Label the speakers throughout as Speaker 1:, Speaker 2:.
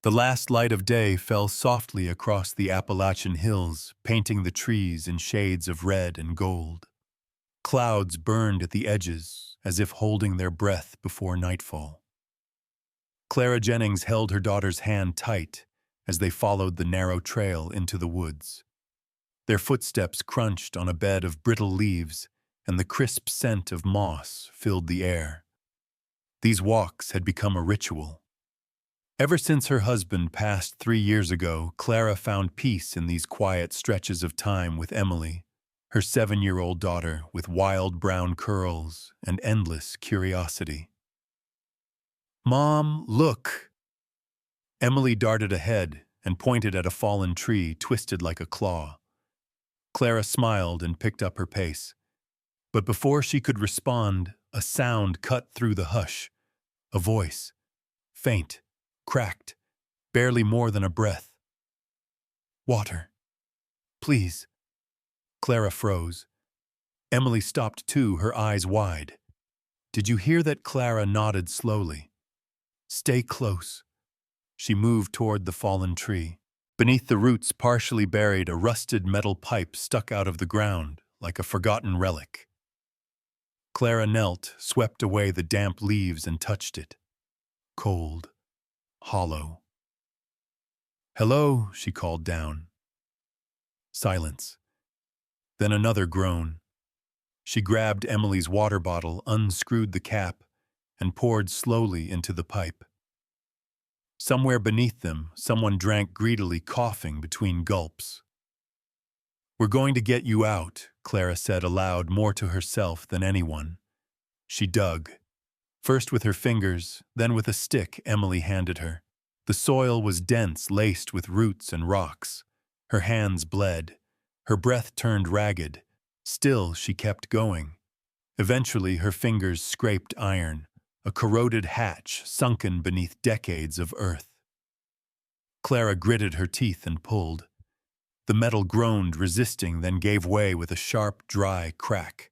Speaker 1: The last light of day fell softly across the Appalachian hills, painting the trees in shades of red and gold. Clouds burned at the edges, as if holding their breath before nightfall. Clara Jennings held her daughter's hand tight as they followed the narrow trail into the woods. Their footsteps crunched on a bed of brittle leaves, and the crisp scent of moss filled the air. These walks had become a ritual. Ever since her husband passed 3 years ago, Clara found peace in these quiet stretches of time with Emily, her 7-year-old daughter with wild brown curls and endless curiosity. "Mom, look!" Emily darted ahead and pointed at a fallen tree twisted like a claw. Clara smiled and picked up her pace. But before she could respond, a sound cut through the hush. A voice, faint, cracked, barely more than a breath. "Water. Please." Clara froze. Emily stopped too, her eyes wide. "Did you hear that?" Clara nodded slowly. "Stay close." She moved toward the fallen tree. Beneath the roots, partially buried, a rusted metal pipe stuck out of the ground like a forgotten relic. Clara knelt, swept away the damp leaves and touched it. Cold. Hollow. "Hello," she called down. Silence. Then another groan. She grabbed Emily's water bottle, unscrewed the cap, and poured slowly into the pipe. Somewhere beneath them, someone drank greedily, coughing between gulps. "We're going to get you out," Clara said aloud, more to herself than anyone. She dug. First with her fingers, then with a stick Emily handed her. The soil was dense, laced with roots and rocks. Her hands bled. Her breath turned ragged. Still, she kept going. Eventually, her fingers scraped iron, a corroded hatch sunken beneath decades of earth. Clara gritted her teeth and pulled. The metal groaned, resisting, then gave way with a sharp, dry crack.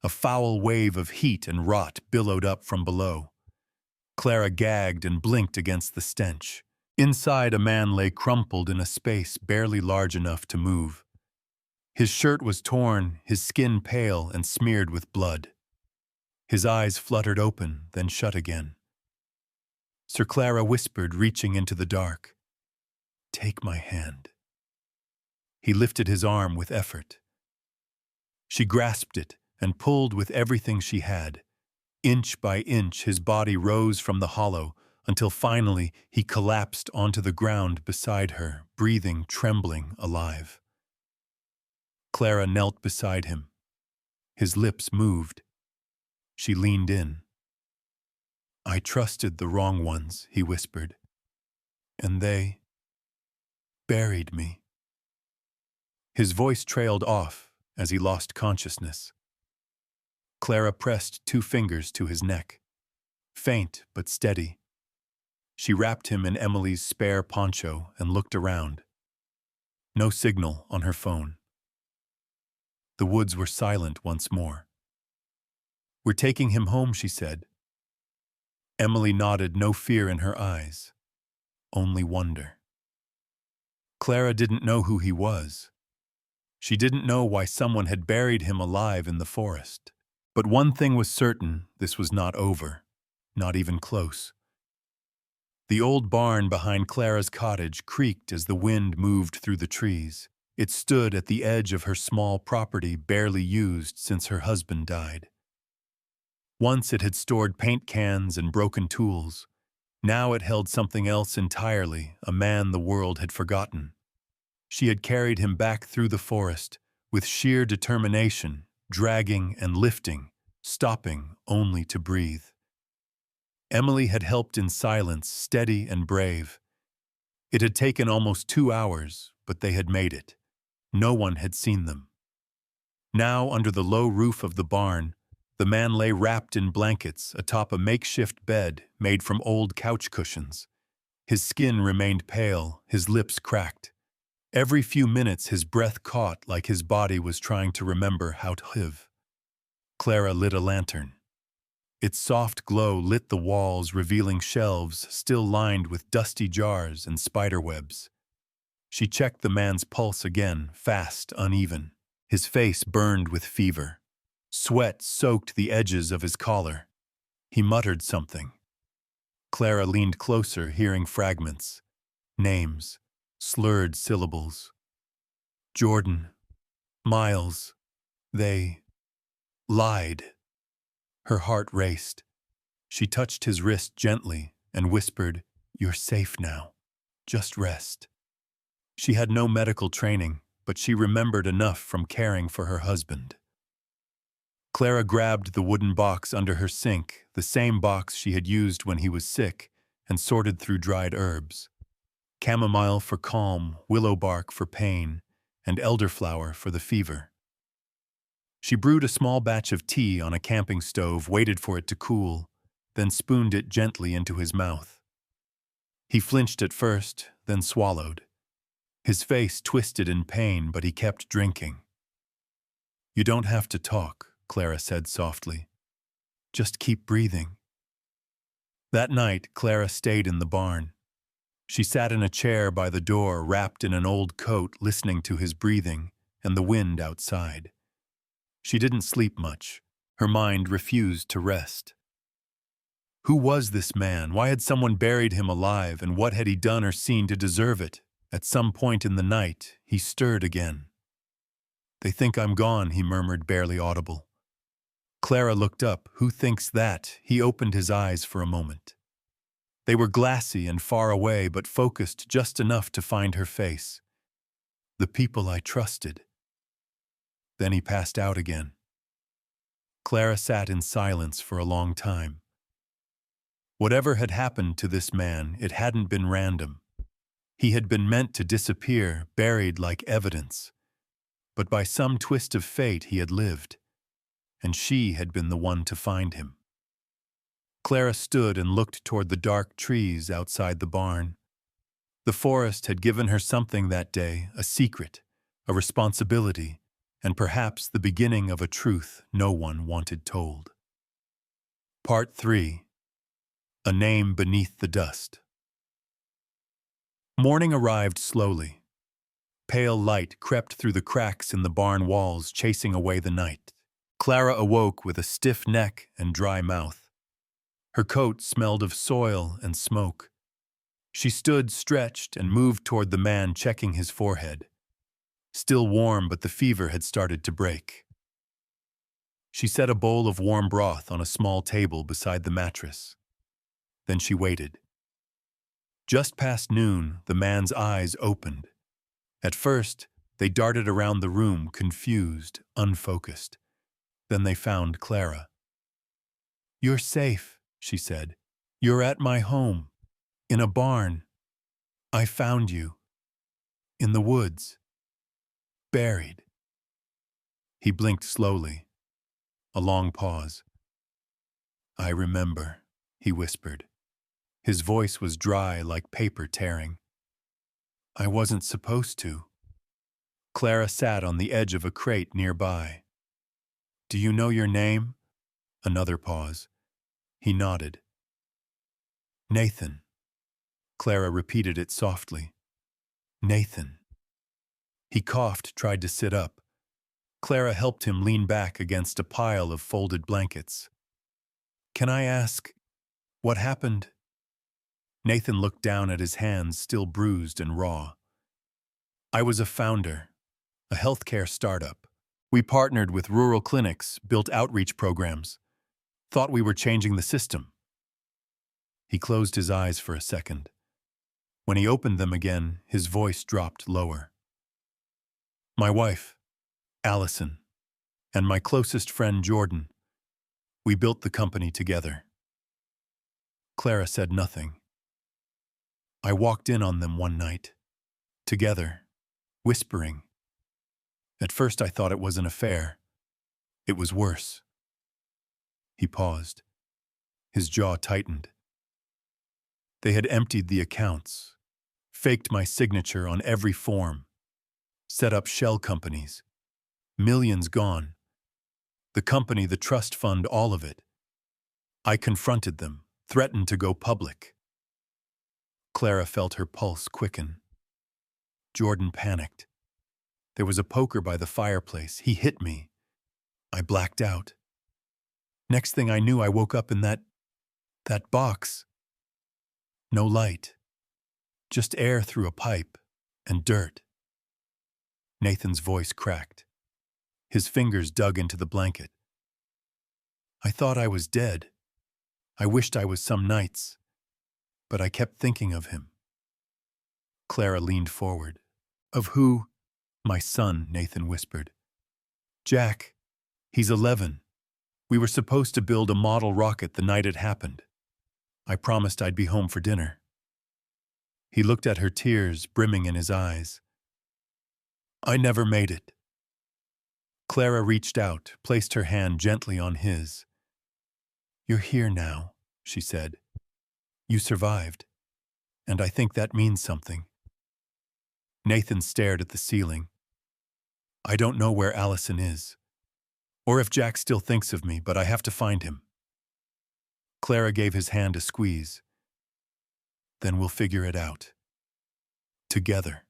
Speaker 1: A foul wave of heat and rot billowed up from below. Clara gagged and blinked against the stench. Inside, a man lay crumpled in a space barely large enough to move. His shirt was torn, his skin pale and smeared with blood. His eyes fluttered open, then shut again. Sir Clara whispered, reaching into the dark. "Take my hand." He lifted his arm with effort. She grasped it and pulled with everything she had. Inch by inch, his body rose from the hollow until finally he collapsed onto the ground beside her, breathing, trembling, alive. Clara knelt beside him. His lips moved. She leaned in. "I trusted the wrong ones," he whispered. "And they buried me." His voice trailed off as he lost consciousness. Clara pressed 2 fingers to his neck. Faint but steady. She wrapped him in Emily's spare poncho and looked around. No signal on her phone. The woods were silent once more. "We're taking him home," she said. Emily nodded, no fear in her eyes. Only wonder. Clara didn't know who he was. She didn't know why someone had buried him alive in the forest. But one thing was certain, this was not over. Not even close. The old barn behind Clara's cottage creaked as the wind moved through the trees. It stood at the edge of her small property, barely used since her husband died. Once it had stored paint cans and broken tools. Now it held something else entirely, a man the world had forgotten. She had carried him back through the forest, with sheer determination, dragging and lifting, stopping only to breathe. Emily had helped in silence, steady and brave. It had taken almost 2 hours, but they had made it. No one had seen them. Now, under the low roof of the barn, the man lay wrapped in blankets atop a makeshift bed made from old couch cushions. His skin remained pale, his lips cracked. Every few minutes his breath caught like his body was trying to remember how to live. Clara lit a lantern. Its soft glow lit the walls, revealing shelves still lined with dusty jars and spider webs. She checked the man's pulse again, fast, uneven. His face burned with fever. Sweat soaked the edges of his collar. He muttered something. Clara leaned closer, hearing fragments. Names. Slurred syllables. Jordan. Miles. They lied. Her heart raced. She touched his wrist gently and whispered, "You're safe now. Just rest." She had no medical training, but she remembered enough from caring for her husband. Clara grabbed the wooden box under her sink, the same box she had used when he was sick, and sorted through dried herbs. Chamomile for calm, willow bark for pain, and elderflower for the fever. She brewed a small batch of tea on a camping stove, waited for it to cool, then spooned it gently into his mouth. He flinched at first, then swallowed. His face twisted in pain, but he kept drinking. "You don't have to talk," Clara said softly. "Just keep breathing." That night, Clara stayed in the barn. She sat in a chair by the door, wrapped in an old coat, listening to his breathing and the wind outside. She didn't sleep much. Her mind refused to rest. Who was this man? Why had someone buried him alive, and what had he done or seen to deserve it? At some point in the night, he stirred again. "They think I'm gone," he murmured, barely audible. Clara looked up. "Who thinks that?" He opened his eyes for a moment. They were glassy and far away, but focused just enough to find her face. "The people I trusted." Then he passed out again. Clara sat in silence for a long time. Whatever had happened to this man, it hadn't been random. He had been meant to disappear, buried like evidence. But by some twist of fate he had lived, and she had been the one to find him. Clara stood and looked toward the dark trees outside the barn. The forest had given her something that day, a secret, a responsibility, and perhaps the beginning of a truth no one wanted told. Part 3. A Name Beneath the Dust. Morning arrived slowly. Pale light crept through the cracks in the barn walls, chasing away the night. Clara awoke with a stiff neck and dry mouth. Her coat smelled of soil and smoke. She stood stretched and moved toward the man, checking his forehead. Still warm, but the fever had started to break. She set a bowl of warm broth on a small table beside the mattress. Then she waited. Just past noon, the man's eyes opened. At first, they darted around the room, confused, unfocused. Then they found Clara. "You're safe," she said. "You're at my home. In a barn. I found you. In the woods. Buried." He blinked slowly. A long pause. "I remember," he whispered. His voice was dry, like paper tearing. "I wasn't supposed to." Clara sat on the edge of a crate nearby. "Do you know your name?" Another pause. He nodded. "Nathan." Clara repeated it softly. "Nathan." He coughed, tried to sit up. Clara helped him lean back against a pile of folded blankets. "Can I ask, what happened?" Nathan looked down at his hands, still bruised and raw. "I was a founder, a healthcare startup. We partnered with rural clinics, built outreach programs. Thought we were changing the system." He closed his eyes for a second. When he opened them again, his voice dropped lower. "My wife, Allison, and my closest friend, Jordan. We built the company together." Clara said nothing. "I walked in on them one night, together, whispering. At first I thought it was an affair. It was worse." He paused. His jaw tightened. "They had emptied the accounts, faked my signature on every form, set up shell companies. Millions gone. The company, the trust fund, all of it. I confronted them, threatened to go public. Clara felt her pulse quicken. Jordan panicked. There was a poker by the fireplace. He hit me. I blacked out. Next thing I knew, I woke up in that box. No light. Just air through a pipe and dirt. Nathan's voice cracked. His fingers dug into the blanket. I thought I was dead. I wished I was some nights, but I kept thinking of him. Clara leaned forward. Of who? My son, Nathan whispered. Jack. He's 11. We were supposed to build a model rocket the night it happened. I promised I'd be home for dinner. He looked at her, tears brimming in his eyes. I never made it. Clara reached out, placed her hand gently on his. You're here now, she said. You survived, and I think that means something. Nathan stared at the ceiling. I don't know where Allison is, or if Jack still thinks of me, but I have to find him. Clara gave his hand a squeeze. Then we'll figure it out. Together.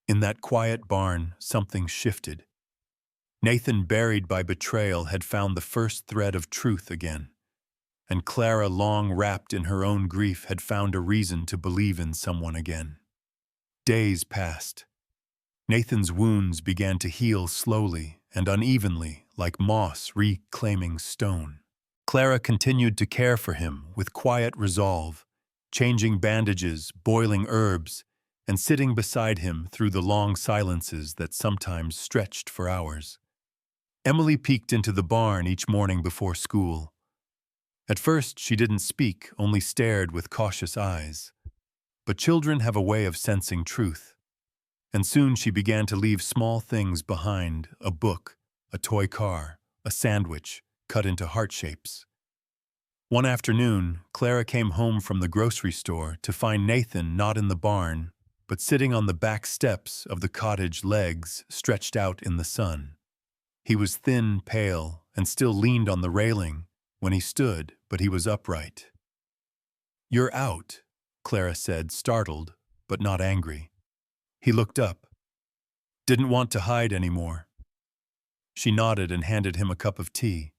Speaker 1: In that quiet barn, something shifted. Nathan, buried by betrayal, had found the first thread of truth again, and Clara, long wrapped in her own grief, had found a reason to believe in someone again. Days passed. Nathan's wounds began to heal slowly and unevenly, like moss reclaiming stone. Clara continued to care for him with quiet resolve, changing bandages, boiling herbs, and sitting beside him through the long silences that sometimes stretched for hours. Emily peeked into the barn each morning before school. At first, she didn't speak, only stared with cautious eyes. But children have a way of sensing truth. And soon she began to leave small things behind: a book, a toy car, a sandwich cut into heart shapes. One afternoon, Clara came home from the grocery store to find Nathan not in the barn, but sitting on the back steps of the cottage, legs stretched out in the sun. He was thin, pale, and still leaned on the railing when he stood, but he was upright. You're out, Clara said, startled, but not angry. He looked up. Didn't want to hide anymore. She nodded and handed him a cup of tea.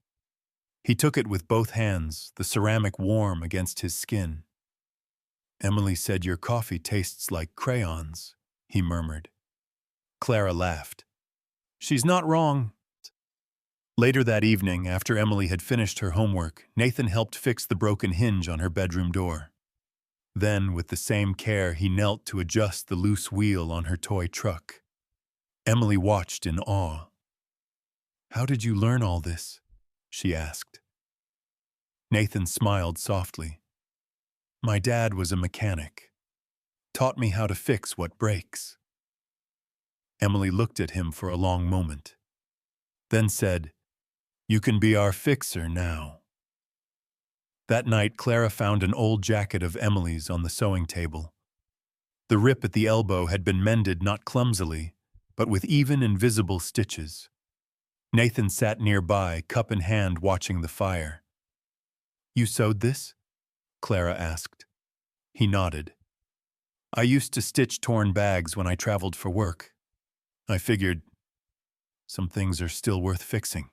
Speaker 1: He took it with both hands, the ceramic warm against his skin. Emily said your coffee tastes like crayons, he murmured. Clara laughed. She's not wrong. Later that evening, after Emily had finished her homework, Nathan helped fix the broken hinge on her bedroom door. Then, with the same care, he knelt to adjust the loose wheel on her toy truck. Emily watched in awe. How did you learn all this? She asked. Nathan smiled softly. My dad was a mechanic. Taught me how to fix what breaks. Emily looked at him for a long moment. Then said, You can be our fixer now. That night, Clara found an old jacket of Emily's on the sewing table. The rip at the elbow had been mended not clumsily, but with even, invisible stitches. Nathan sat nearby, cup in hand, watching the fire. You sewed this? Clara asked. He nodded. I used to stitch torn bags when I traveled for work. I figured some things are still worth fixing.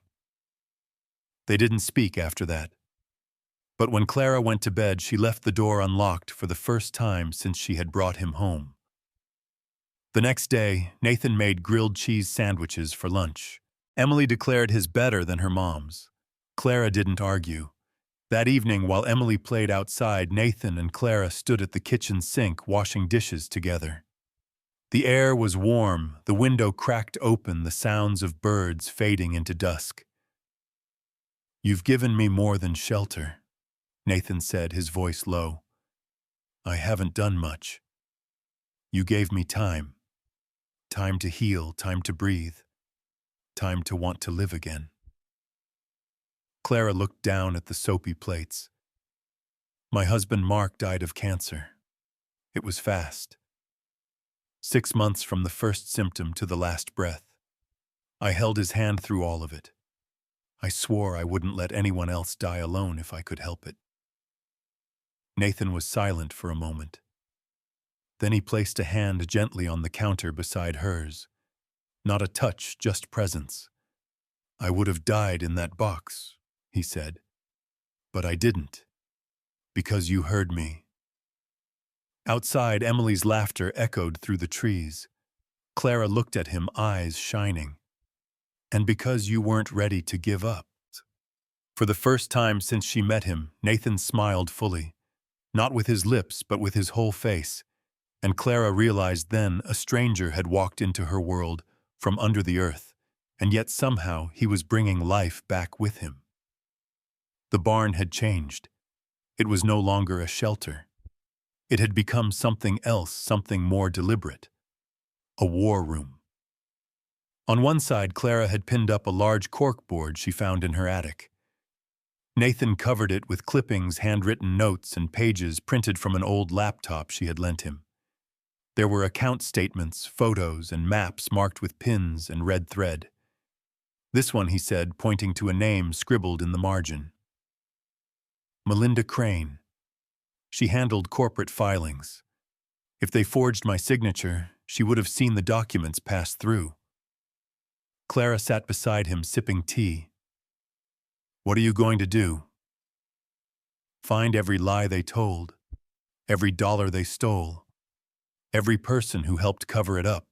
Speaker 1: They didn't speak after that. But when Clara went to bed, she left the door unlocked for the first time since she had brought him home. The next day, Nathan made grilled cheese sandwiches for lunch. Emily declared his better than her mom's. Clara didn't argue. That evening, while Emily played outside, Nathan and Clara stood at the kitchen sink washing dishes together. The air was warm, the window cracked open, the sounds of birds fading into dusk. You've given me more than shelter, Nathan said, his voice low. I haven't done much. You gave me time. Time to heal, time to breathe. Time to want to live again. Clara looked down at the soapy plates. My husband Mark died of cancer. It was fast. 6 months from the first symptom to the last breath. I held his hand through all of it. I swore I wouldn't let anyone else die alone if I could help it. Nathan was silent for a moment. Then he placed a hand gently on the counter beside hers. Not a touch, just presence. I would have died in that box, he said. But I didn't. Because you heard me. Outside, Emily's laughter echoed through the trees. Clara looked at him, eyes shining. And because you weren't ready to give up. For the first time since she met him, Nathan smiled fully. Not with his lips, but with his whole face. And Clara realized then a stranger had walked into her world from under the earth, and yet somehow he was bringing life back with him. The barn had changed. It was no longer a shelter. It had become something else, something more deliberate. A war room. On one side, Clara had pinned up a large corkboard she found in her attic. Nathan covered it with clippings, handwritten notes, and pages printed from an old laptop she had lent him. There were account statements, photos, and maps marked with pins and red thread. This one, he said, pointing to a name scribbled in the margin. Melinda Crane. She handled corporate filings. If they forged my signature, she would have seen the documents pass through. Clara sat beside him, sipping tea. What are you going to do? Find every lie they told, every dollar they stole, every person who helped cover it up.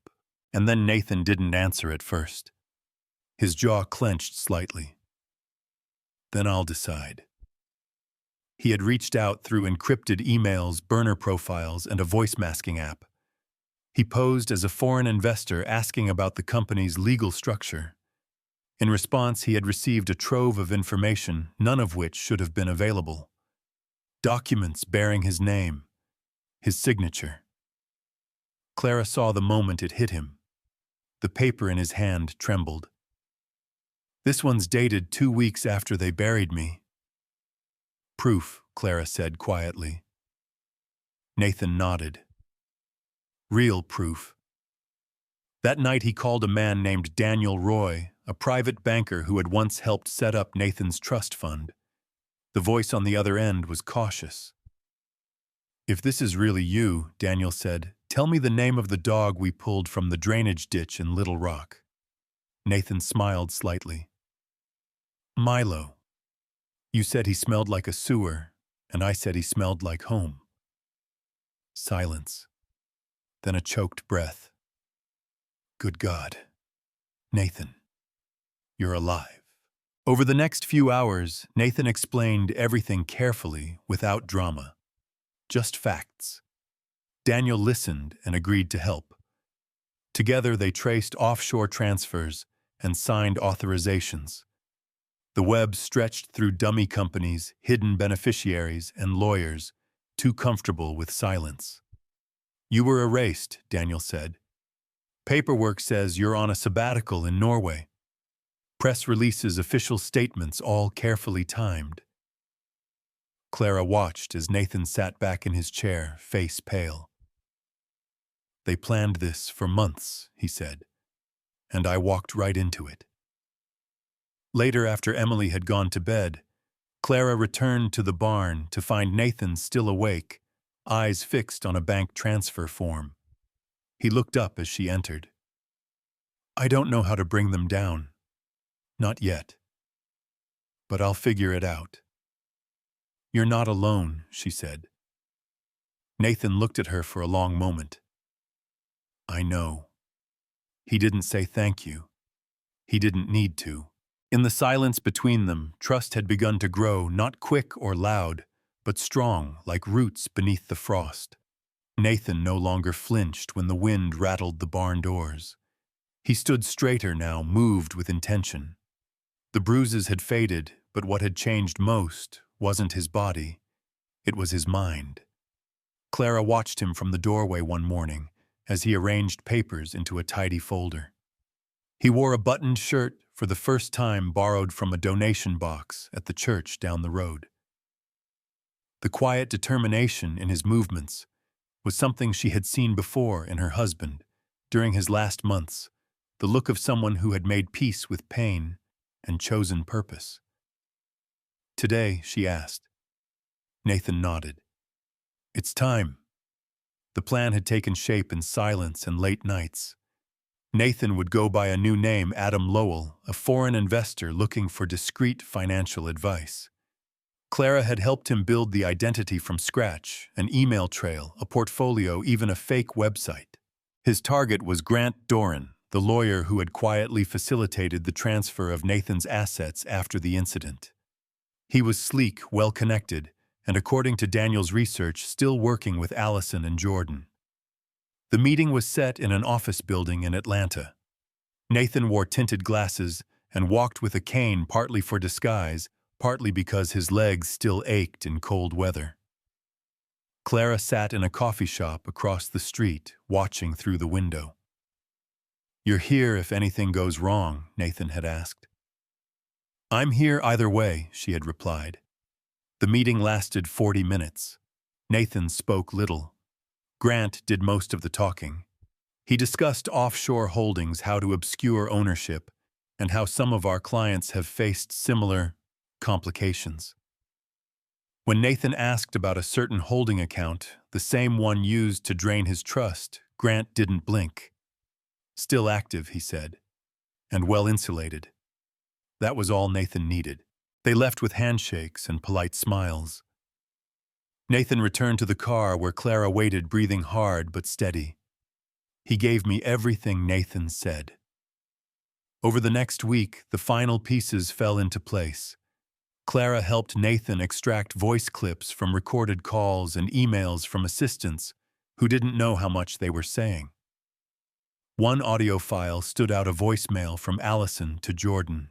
Speaker 1: And then Nathan didn't answer at first. His jaw clenched slightly. Then I'll decide. He had reached out through encrypted emails, burner profiles, and a voice-masking app. He posed as a foreign investor asking about the company's legal structure. In response, he had received a trove of information, none of which should have been available. Documents bearing his name, his signature. Clara saw the moment it hit him. The paper in his hand trembled. This one's dated 2 weeks after they buried me. Proof, Clara said quietly. Nathan nodded. Real proof. That night he called a man named Daniel Roy, a private banker who had once helped set up Nathan's trust fund. The voice on the other end was cautious. If this is really you, Daniel said, tell me the name of the dog we pulled from the drainage ditch in Little Rock. Nathan smiled slightly. Milo. You said he smelled like a sewer, and I said he smelled like home. Silence. Then a choked breath. Good God. Nathan, you're alive. Over the next few hours, Nathan explained everything carefully, without drama. Just facts. Daniel listened and agreed to help. Together they traced offshore transfers and signed authorizations. The web stretched through dummy companies, hidden beneficiaries, and lawyers, too comfortable with silence. You were erased, Daniel said. Paperwork says you're on a sabbatical in Norway. Press releases, official statements, all carefully timed. Clara watched as Nathan sat back in his chair, face pale. They planned this for months, he said, and I walked right into it. Later, after Emily had gone to bed, Clara returned to the barn to find Nathan still awake, eyes fixed on a bank transfer form. He looked up as she entered. I don't know how to bring them down. Not yet. But I'll figure it out. You're not alone, she said. Nathan looked at her for a long moment. I know. He didn't say thank you. He didn't need to. In the silence between them, trust had begun to grow, not quick or loud, but strong, like roots beneath the frost. Nathan no longer flinched when the wind rattled the barn doors. He stood straighter now, moved with intention. The bruises had faded, but what had changed most wasn't his body. It was his mind. Clara watched him from the doorway one morning as he arranged papers into a tidy folder. He wore a buttoned shirt, for the first time borrowed from a donation box at the church down the road. The quiet determination in his movements was something she had seen before in her husband during his last months, the look of someone who had made peace with pain and chosen purpose. "Today?" she asked. Nathan nodded. "It's time." The plan had taken shape in silence and late nights. Nathan would go by a new name, Adam Lowell, a foreign investor looking for discreet financial advice. Clara had helped him build the identity from scratch, an email trail, a portfolio, even a fake website. His target was Grant Doran, the lawyer who had quietly facilitated the transfer of Nathan's assets after the incident. He was sleek, well-connected, and according to Daniel's research, still working with Allison and Jordan. The meeting was set in an office building in Atlanta. Nathan wore tinted glasses and walked with a cane, partly for disguise, partly because his legs still ached in cold weather. Clara sat in a coffee shop across the street, watching through the window. "You're here if anything goes wrong?" Nathan had asked. "I'm here either way," she had replied. The meeting lasted 40 minutes. Nathan spoke little. Grant did most of the talking. He discussed offshore holdings, how to obscure ownership, and how some of our clients have faced similar complications. When Nathan asked about a certain holding account, the same one used to drain his trust, Grant didn't blink. "Still active," he said, "and well-insulated." That was all Nathan needed. They left with handshakes and polite smiles. Nathan returned to the car where Clara waited, breathing hard but steady. "He gave me everything," Nathan said. Over the next week, the final pieces fell into place. Clara helped Nathan extract voice clips from recorded calls and emails from assistants who didn't know how much they were saying. One audio file stood out, a voicemail from Allison to Jordan.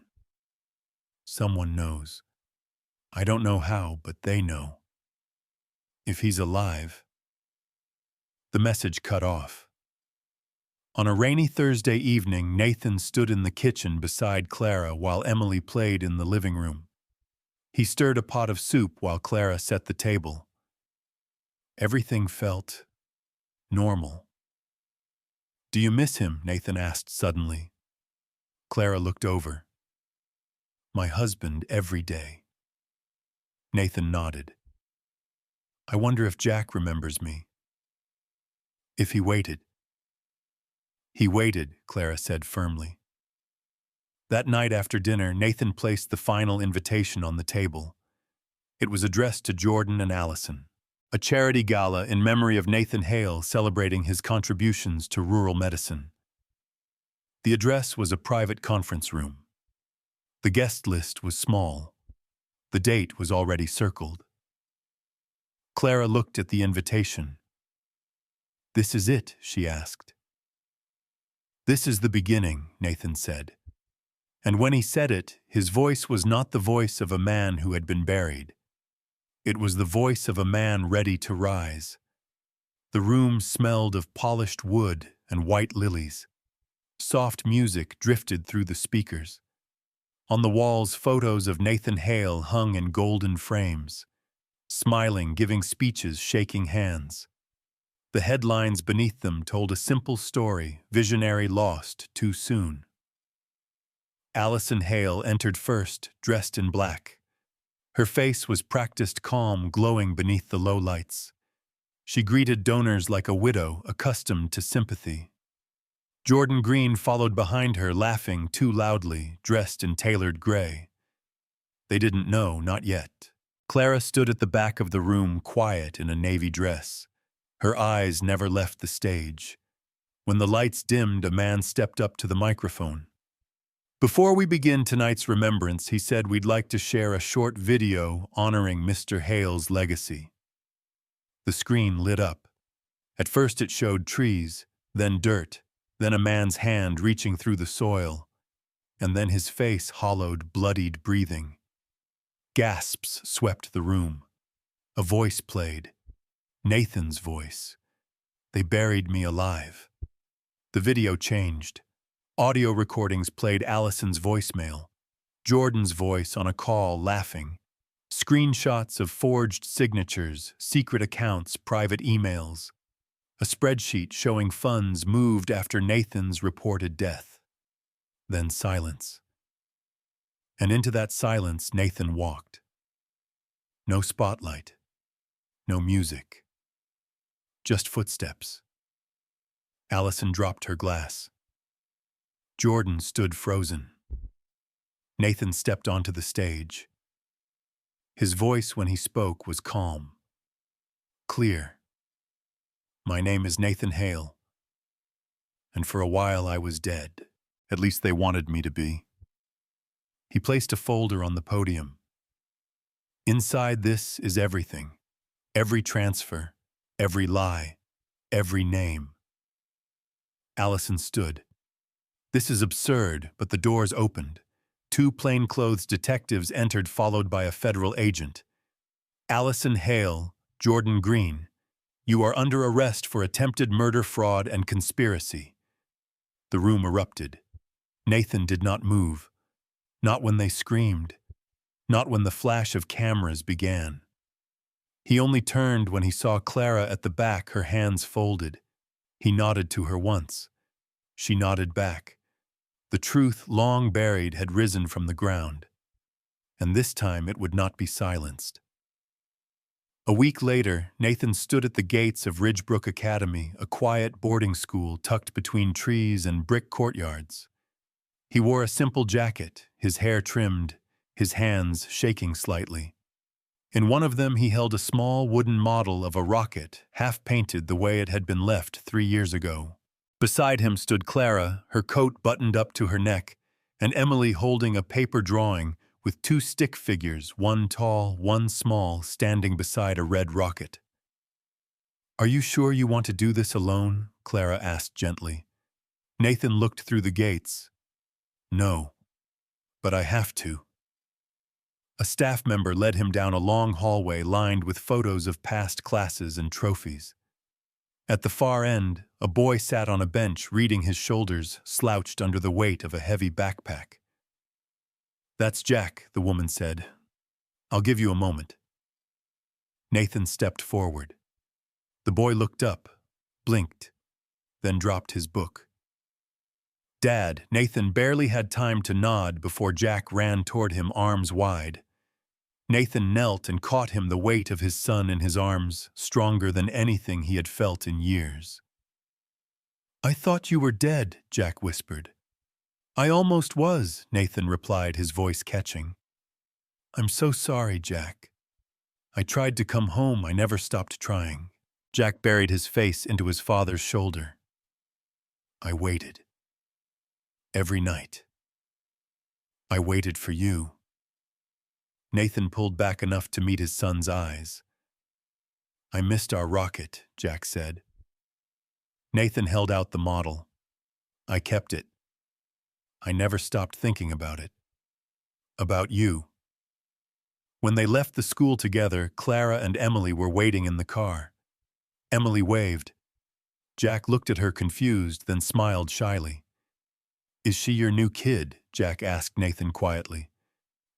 Speaker 1: "Someone knows. I don't know how, but they know. If he's alive." The message cut off. On a rainy Thursday evening, Nathan stood in the kitchen beside Clara while Emily played in the living room. He stirred a pot of soup while Clara set the table. Everything felt normal. "Do you miss him?" Nathan asked suddenly. Clara looked over. "My husband every day." Nathan nodded. "I wonder if Jack remembers me. If he waited." "He waited," Clara said firmly. That night after dinner, Nathan placed the final invitation on the table. It was addressed to Jordan and Allison, a charity gala in memory of Nathan Hale celebrating his contributions to rural medicine. The address was a private conference room. The guest list was small. The date was already circled. Clara looked at the invitation. "This is it?" she asked. "This is the beginning," Nathan said. And when he said it, his voice was not the voice of a man who had been buried. It was the voice of a man ready to rise. The room smelled of polished wood and white lilies. Soft music drifted through the speakers. On the walls, photos of Nathan Hale hung in golden frames, smiling, giving speeches, shaking hands. The headlines beneath them told a simple story: visionary lost too soon. Allison Hale entered first, dressed in black. Her face was practiced calm, glowing beneath the low lights. She greeted donors like a widow, accustomed to sympathy. Jordan Green followed behind her, laughing too loudly, dressed in tailored gray. They didn't know, not yet. Clara stood at the back of the room, quiet in a navy dress. Her eyes never left the stage. When the lights dimmed, a man stepped up to the microphone. "Before we begin tonight's remembrance," he said, "we'd like to share a short video honoring Mr. Hale's legacy." The screen lit up. At first it showed trees, then dirt, then a man's hand reaching through the soil, and then his face, hollowed, bloodied, breathing. Gasps swept the room. A voice played. Nathan's voice. "They buried me alive." The video changed. Audio recordings played Allison's voicemail, Jordan's voice on a call laughing, screenshots of forged signatures, secret accounts, private emails, a spreadsheet showing funds moved after Nathan's reported death. Then silence. And into that silence Nathan walked. No spotlight, no music, just footsteps. Allison dropped her glass. Jordan stood frozen. Nathan stepped onto the stage. His voice when he spoke was calm, clear. My name is Nathan Hale, and for a while I was dead. At least they wanted me to be. He placed a folder on the podium. Inside this is everything. Every transfer, every lie, every name. Allison stood. This is absurd, but the doors opened. 2 plainclothes detectives entered, followed by a federal agent. Allison Hale, Jordan Green, you are under arrest for attempted murder, fraud, and conspiracy. The room erupted. Nathan did not move. Not when they screamed. Not when the flash of cameras began. He only turned when he saw Clara at the back, her hands folded. He nodded to her once. She nodded back. The truth, long buried, had risen from the ground. And this time it would not be silenced. A week later, Nathan stood at the gates of Ridgebrook Academy, a quiet boarding school tucked between trees and brick courtyards. He wore a simple jacket, his hair trimmed, his hands shaking slightly. In one of them he held a small wooden model of a rocket, half-painted the way it had been left 3 years ago. Beside him stood Clara, her coat buttoned up to her neck, and Emily holding a paper drawing with 2 stick figures, one tall, one small, standing beside a red rocket. "Are you sure you want to do this alone?" Clara asked gently. Nathan looked through the gates. "No, but I have to." A staff member led him down a long hallway lined with photos of past classes and trophies. At the far end, a boy sat on a bench reading, his shoulders slouched under the weight of a heavy backpack. "That's Jack," the woman said. "I'll give you a moment." Nathan stepped forward. The boy looked up, blinked, then dropped his book. "Dad," Nathan barely had time to nod before Jack ran toward him, arms wide. Nathan knelt and caught him, the weight of his son in his arms, stronger than anything he had felt in years. "I thought you were dead," Jack whispered. "I almost was," Nathan replied, his voice catching. "I'm so sorry, Jack. I tried to come home. I never stopped trying." Jack buried his face into his father's shoulder. "I waited. Every night. I waited for you." Nathan pulled back enough to meet his son's eyes. "I missed our rocket," Jack said. Nathan held out the model. "I kept it. I never stopped thinking about it. About you." When they left the school together, Clara and Emily were waiting in the car. Emily waved. Jack looked at her confused, then smiled shyly. "Is she your new kid?" Jack asked Nathan quietly.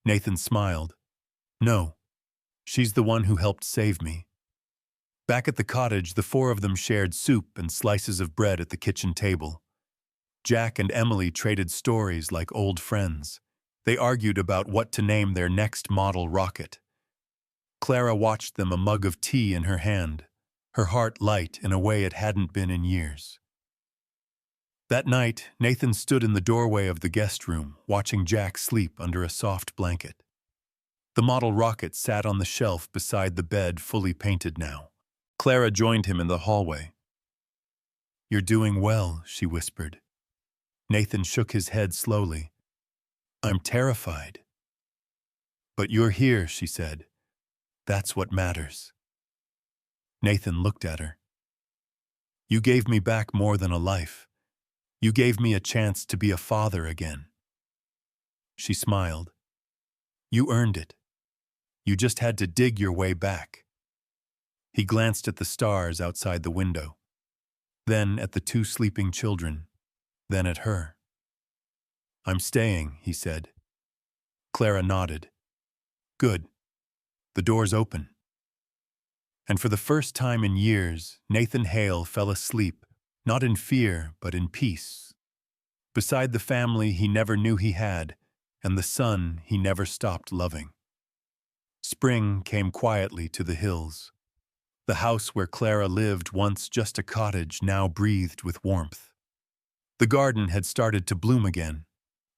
Speaker 1: Nathan smiled. "No, she's the one who helped save me." Back at the cottage, the 4 of them shared soup and slices of bread at the kitchen table. Jack and Emily traded stories like old friends. They argued about what to name their next model rocket. Clara watched them, a mug of tea in her hand, her heart light in a way it hadn't been in years. That night, Nathan stood in the doorway of the guest room, watching Jack sleep under a soft blanket. The model rocket sat on the shelf beside the bed, fully painted now. Clara joined him in the hallway. "You're doing well," she whispered. Nathan shook his head slowly. "I'm terrified." "But you're here," she said. "That's what matters." Nathan looked at her. "You gave me back more than a life. You gave me a chance to be a father again." She smiled. "You earned it. You just had to dig your way back." He glanced at the stars outside the window, then at the 2 sleeping children, then at her. "I'm staying," he said. Clara nodded. "Good. The door's open." And for the first time in years, Nathan Hale fell asleep, not in fear, but in peace. Beside the family he never knew he had, and the son he never stopped loving. Spring came quietly to the hills. The house where Clara lived, once just a cottage, now breathed with warmth. The garden had started to bloom again,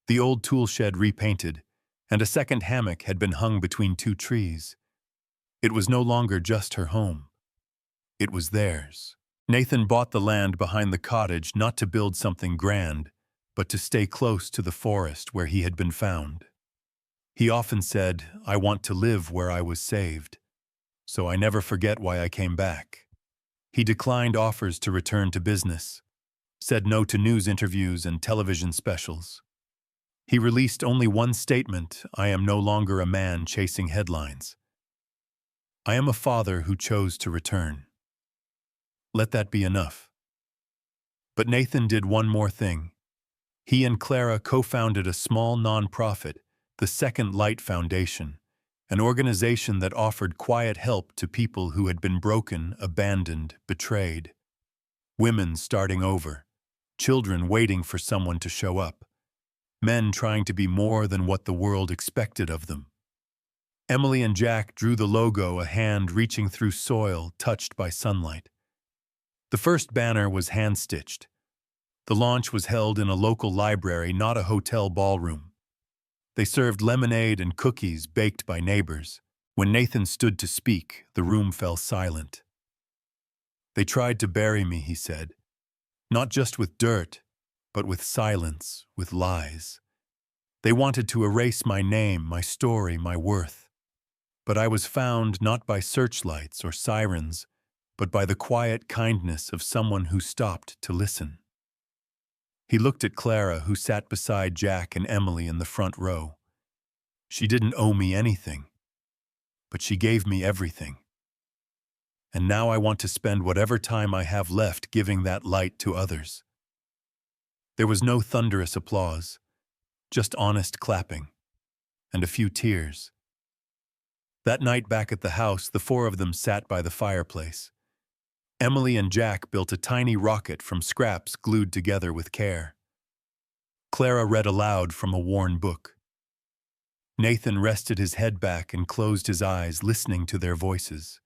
Speaker 1: the old tool shed repainted, and a second hammock had been hung between two trees. It was no longer just her home. It was theirs. Nathan bought the land behind the cottage not to build something grand, but to stay close to the forest where he had been found. He often said, "I want to live where I was saved, so I never forget why I came back." He declined offers to return to business, said no to news interviews and television specials. He released only one statement: "I am no longer a man chasing headlines. I am a father who chose to return." Let that be enough. But Nathan did one more thing. He and Clara co-founded a small nonprofit, the Second Light Foundation, an organization that offered quiet help to people who had been broken, abandoned, betrayed. Women starting over, children waiting for someone to show up, men trying to be more than what the world expected of them. Emily and Jack drew the logo, a hand reaching through soil touched by sunlight. The first banner was hand-stitched. The launch was held in a local library, not a hotel ballroom. They served lemonade and cookies baked by neighbors. When Nathan stood to speak, the room fell silent. "They tried to bury me," he said, "not just with dirt, but with silence, with lies. They wanted to erase my name, my story, my worth. But I was found not by searchlights or sirens, but by the quiet kindness of someone who stopped to listen." He looked at Clara, who sat beside Jack and Emily in the front row. "She didn't owe me anything, but she gave me everything. And now I want to spend whatever time I have left giving that light to others." There was no thunderous applause, just honest clapping, and a few tears. That night back at the house, the four of them sat by the fireplace. Emily and Jack built a tiny rocket from scraps glued together with care. Clara read aloud from a worn book. Nathan rested his head back and closed his eyes, listening to their voices.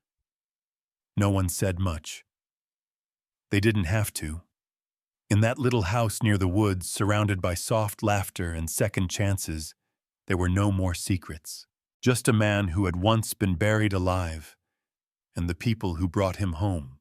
Speaker 1: No one said much. They didn't have to. In that little house near the woods, surrounded by soft laughter and second chances, there were no more secrets. Just a man who had once been buried alive, and the people who brought him home.